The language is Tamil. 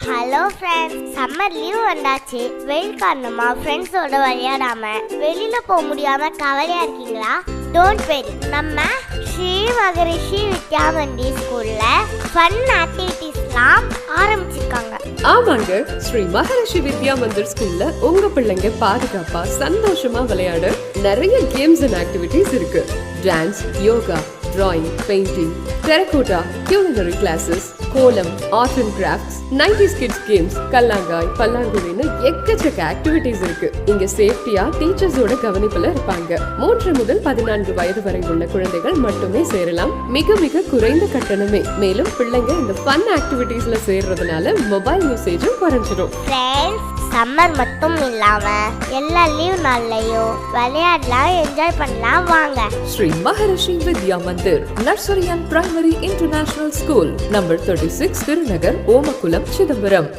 ஹலோ ஃப்ரெண்ட்ஸ், சம்மர் லீவ் வந்தாச்சு. வெயில் காரணமா ஃப்ரெண்ட்ஸோட விளையாடாம வெளியில போக முடியாம கவலையா இருக்கீங்களா? டோன்ட் வெரி, நம்ம ஸ்ரீ மகரிஷி வித்யாமந்தி ஸ்கூல்ல ஃபன் ஆக்டிவிட்டிஸ்லாம் ஆரம்பிச்சிருக்காங்க. ஆமாங்க, ஸ்ரீ மகரிஷி வித்யா மந்திர் ஸ்கூல்ல உங்க பிள்ளைங்க பாதுகாப்பா சந்தோஷமா விளையாட நிறைய கேம்ஸ் அண்ட் ஆக்டிவிட்டிஸ் இருக்கு. Dance, yoga, drawing, painting, terracotta, culinary classes, kolam, art and crafts, 90s kids games, கல்லாங்காய், பல்லாங்குழின்னு எக்கச்சக்க ஆக்டிவிட்டிஸ் இருக்கு. இங்க சேஃப்டியா டீச்சர்ஸோட கவனிப்புல இருப்பாங்க. 3 முதல் 14 வயது வரை உள்ள குழந்தைகள் மட்டுமே சேரலாம். மிக மிக குறைந்த கட்டணமே. மேலும் பிள்ளைங்க இந்த ஃபன் ஆக்டிவிட்டிஸ்ல சேர்றதுனால மொபைல் யூசேஜும் குறைஞ்சிடும். ஃப்ரெண்ட்ஸ், சம்மர் மட்டும் இல்லாம எல்லா லீவ் நாள்லயும் விளையாடலாம், என்ஜாய் பண்ணலாம். வாங்க. Sri Maharishi Vidya Mandir nursery and primary international school, number 36, Thirunagar, Omakkulam, Chidambaram.